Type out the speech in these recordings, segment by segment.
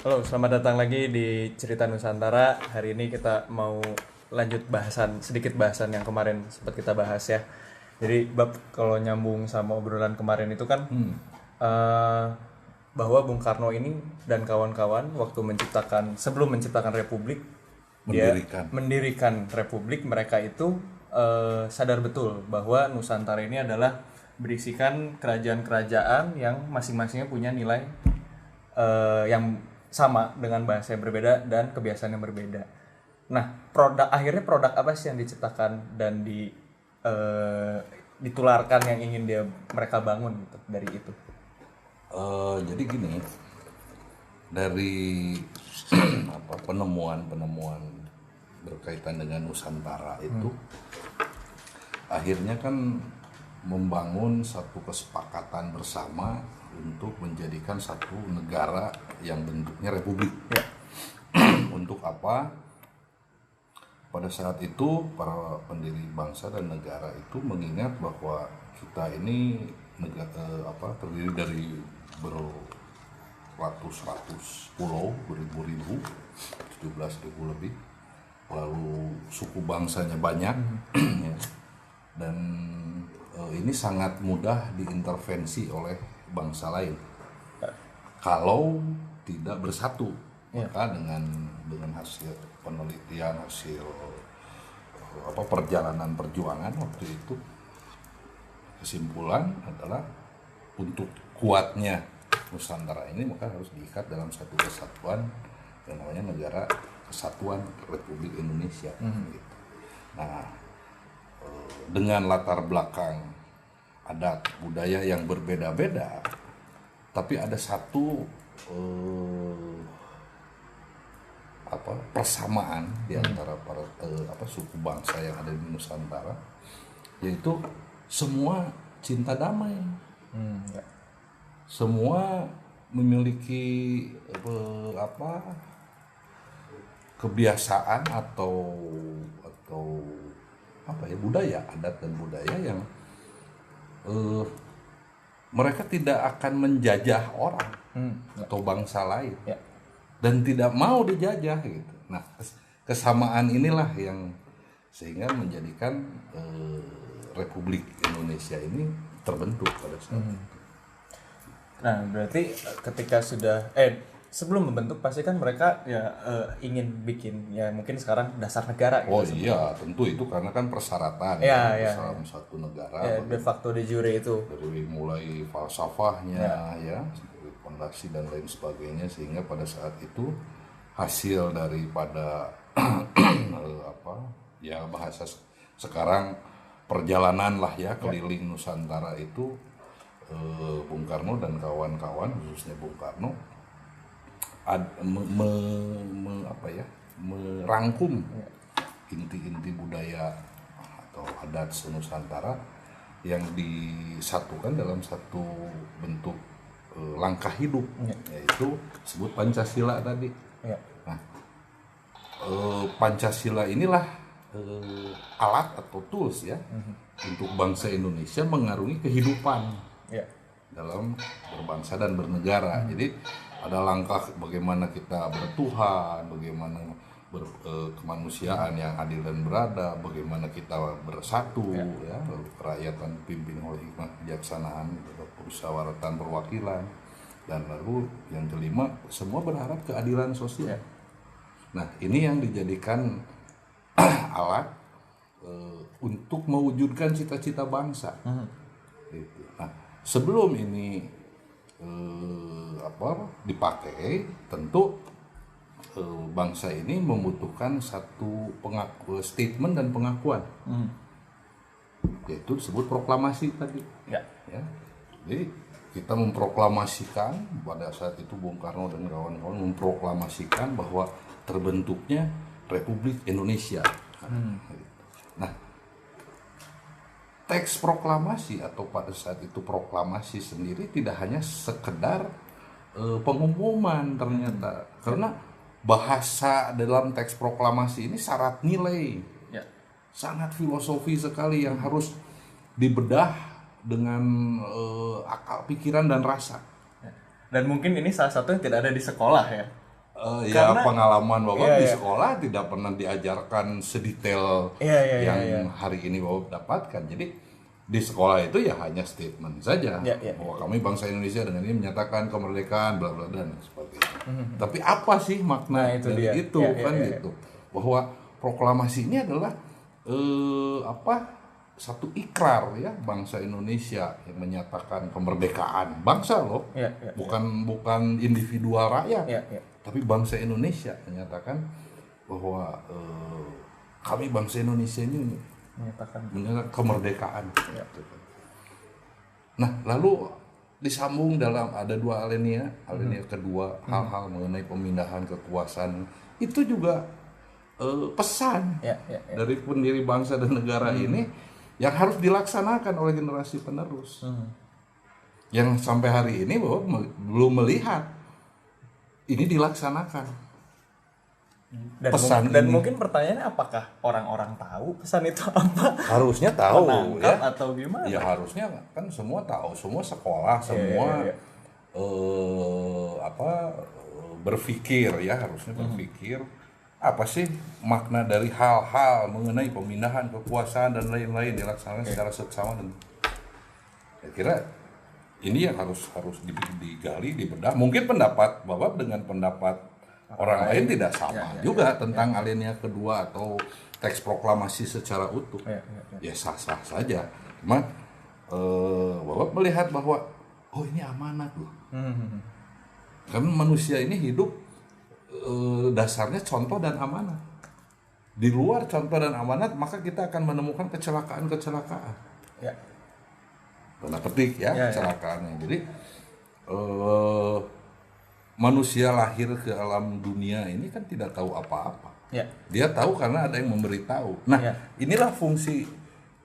Halo, selamat datang lagi di Cerita Nusantara. Hari ini kita mau lanjut sedikit bahasan yang kemarin sempat kita bahas ya. Jadi kalau nyambung sama obrolan kemarin itu kan eh, bahwa Bung Karno ini dan kawan-kawan waktu sebelum menciptakan Republik, dia Mendirikan. mendirikan Republik, mereka itu sadar betul bahwa Nusantara ini adalah berisikan kerajaan-kerajaan yang masing-masingnya punya nilai yang sama dengan bahasa yang berbeda dan kebiasaan yang berbeda. Nah, akhirnya produk apa sih yang diciptakan dan ditularkan yang ingin mereka bangun gitu dari itu? Jadi gini, dari penemuan-penemuan berkaitan dengan Nusantara itu, akhirnya kan membangun satu kesepakatan bersama untuk menjadikan satu negara yang bentuknya republik. Ya. Untuk apa? Pada saat itu para pendiri bangsa dan negara itu mengingat bahwa kita ini terdiri dari beratus-ratus pulau, beribu-ribu, 17.000 lebih. Lalu suku bangsanya banyak, ya. Dan ini sangat mudah diintervensi oleh bangsa lain kalau tidak bersatu. Maka dengan hasil penelitian, hasil perjalanan perjuangan waktu itu, kesimpulan adalah untuk kuatnya Nusantara ini maka harus diikat dalam satu kesatuan yang namanya Negara Kesatuan Republik Indonesia. Gitu. Nah, dengan latar belakang adat budaya yang berbeda-beda, tapi ada satu persamaan di antara suku bangsa yang ada di Nusantara, yaitu semua cinta damai. Semua memiliki kebiasaan atau budaya, adat dan budaya yang mereka tidak akan menjajah orang atau bangsa lain, dan tidak mau dijajah gitu. Nah, kesamaan inilah yang sehingga menjadikan Republik Indonesia ini terbentuk pada saat itu. Nah, berarti ketika sebelum membentuk pasti kan mereka ingin bikin ya mungkin sekarang dasar negara gitu. Oh iya, tentu itu karena kan persyaratan dalam satu negara. De facto de jure itu. Dari mulai falsafahnya, fondasi dan lain sebagainya, sehingga pada saat itu hasil daripada bahasa sekarang perjalanan lah ya keliling Nusantara itu, Bung Karno dan kawan-kawan, khususnya Bung Karno, merangkum inti-inti budaya atau adat senusantara yang disatukan dalam satu bentuk langkah hidup, yaitu disebut Pancasila tadi. Nah, Pancasila inilah alat atau tools ya untuk bangsa Indonesia mengarungi kehidupan dalam berbangsa dan bernegara. Jadi ada langkah bagaimana kita bertuhan, bagaimana kemanusiaan yang adil dan beradab, bagaimana kita bersatu, kerakyatan pimpin oleh hikmah kebijaksanaan, musyawaratan perwakilan, dan lalu yang kelima semua berharap keadilan sosial. Nah, ini yang dijadikan alat untuk mewujudkan cita-cita bangsa. Gitu. Nah, sebelum ini dipakai, tentu bangsa ini membutuhkan satu statement dan pengakuan, yaitu disebut proklamasi tadi. Ya. Jadi kita memproklamasikan pada saat itu, Bung Karno dan kawan-kawan memproklamasikan bahwa terbentuknya Republik Indonesia. Nah, teks proklamasi atau pada saat itu proklamasi sendiri tidak hanya sekedar pengumuman ternyata, karena bahasa dalam teks proklamasi ini syarat nilai, sangat filosofi sekali yang harus dibedah dengan akal, pikiran dan rasa. Dan mungkin ini salah satu yang tidak ada di sekolah ya. Ya pengalaman Bapak di sekolah tidak pernah diajarkan sedetail yang hari ini Bapak dapatkan. Jadi di sekolah itu ya hanya statement saja bahwa kami bangsa Indonesia dengan ini menyatakan kemerdekaan bla bla dan sebagainya. Tapi apa sih makna dari itu gitu? Bahwa proklamasi ini adalah satu ikrar ya bangsa Indonesia yang menyatakan kemerdekaan bangsa loh, bukan individual rakyat, tapi bangsa Indonesia menyatakan bahwa kami bangsa Indonesia ini menyatakan kemerdekaan. Nah lalu disambung dalam ada dua alinea kedua hal-hal mengenai pemindahan kekuasaan itu juga pesan dari pendiri bangsa dan negara ini yang harus dilaksanakan oleh generasi penerus yang sampai hari ini bahwa belum melihat ini dilaksanakan pesan dan mungkin pertanyaannya apakah orang-orang tahu pesan itu apa? Harusnya tahu ya atau gimana? Ya harusnya kan semua tahu, semua sekolah, semua berpikir ya harusnya berpikir apa sih makna dari hal-hal mengenai pemindahan kekuasaan dan lain-lain dilaksanakan secara seksama dan saya kira ini yang harus digali, dibedah. Mungkin pendapat Bapak dengan pendapat orang lain tidak sama juga tentang alinea kedua atau teks proklamasi secara utuh. Ya sah-sah saja. Cuma Bapak melihat bahwa ini amanat loh. Karena manusia ini hidup dasarnya contoh dan amanat. Di luar contoh dan amanat maka kita akan menemukan kecelakaan-kecelakaan. Tanda petik kecelakaannya. Jadi manusia lahir ke alam dunia ini kan tidak tahu apa-apa. Dia tahu karena ada yang memberitahu. Nah, inilah fungsi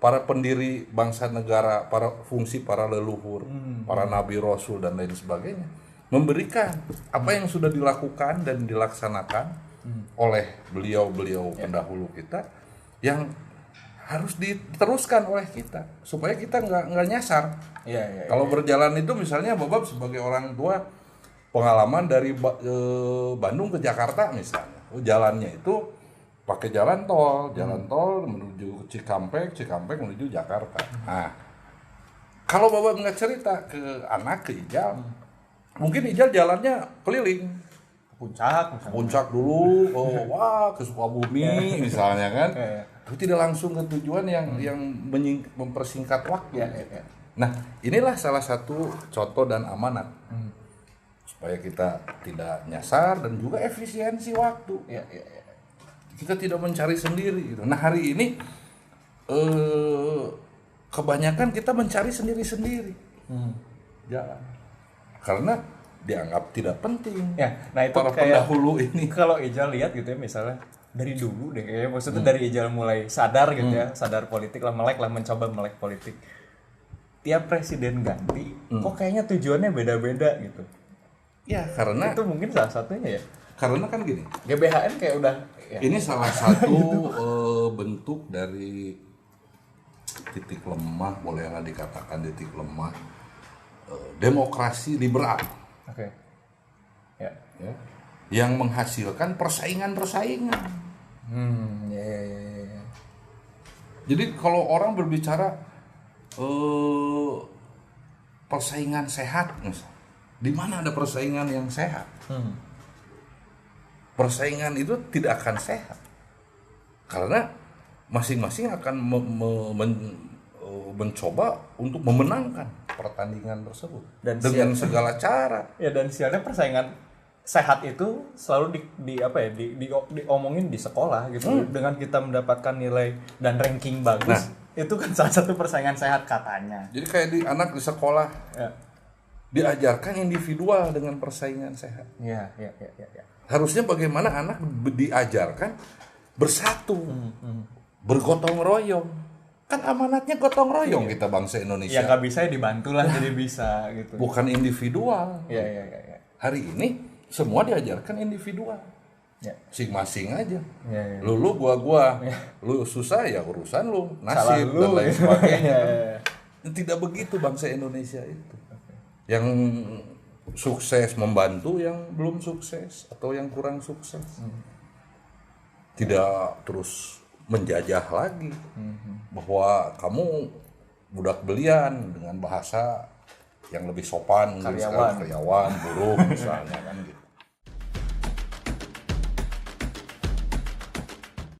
para pendiri bangsa negara, fungsi para leluhur, para nabi rasul dan lain sebagainya. Memberikan apa yang sudah dilakukan dan dilaksanakan oleh beliau-beliau pendahulu kita yang harus diteruskan oleh kita supaya kita nggak nyasar. Kalau berjalan itu misalnya Bapak sebagai orang tua pengalaman dari Bandung ke Jakarta misalnya, jalannya itu pakai jalan tol menuju Cikampek menuju Jakarta. Nah, kalau Bapak nggak cerita ke anak, ke Ijal, mungkin Ijal jalannya keliling puncak dulu, ke Sukabumi misalnya kan, tapi tidak langsung ke tujuan yang mempersingkat waktu. Nah, inilah salah satu contoh dan amanat supaya kita tidak nyasar dan juga efisiensi waktu. Kita tidak mencari sendiri. Nah, hari ini kebanyakan kita mencari sendiri-sendiri jalan. Karena dianggap tidak penting. Nah itu para kayak pendahulu ini. Kalau Ijal lihat gitu ya misalnya dari dulu deh kayaknya maksudnya dari Ijal mulai sadar gitu ya, sadar politik lah, mencoba melek politik. Tiap presiden ganti, kok kayaknya tujuannya beda-beda gitu. Ya karena itu mungkin salah satunya ya. Karena kan gini. GBHN kayak udah. Ini salah satu bentuk dari titik lemah, bolehlah dikatakan titik lemah demokrasi liberal. Yang menghasilkan persaingan. Jadi kalau orang berbicara persaingan sehat, misalnya, di mana ada persaingan yang sehat? Persaingan itu tidak akan sehat karena masing-masing akan mencoba untuk memenangkan pertandingan tersebut dan dengan segala cara. Dan sialnya persaingan sehat itu selalu diomongin di sekolah gitu. Dengan kita mendapatkan nilai dan ranking bagus, itu kan salah satu persaingan sehat katanya. Jadi kayak anak di sekolah diajarkan individual dengan persaingan sehat. Harusnya bagaimana anak diajarkan bersatu, bergotong royong. Kan amanatnya gotong royong kita bangsa Indonesia. Nggak bisa ya dibantu lah jadi bisa gitu. Bukan individual. Hari ini semua diajarkan individual. Masing-masing aja. Lu gua. Lu susah ya urusan lu, nasib dan lain sebagainya. Tidak begitu bangsa Indonesia itu. Yang sukses membantu yang belum sukses atau yang kurang sukses. Tidak terus menjajah lagi bahwa kamu budak belian dengan bahasa yang lebih sopan, karyawan, buruh misalnya kan.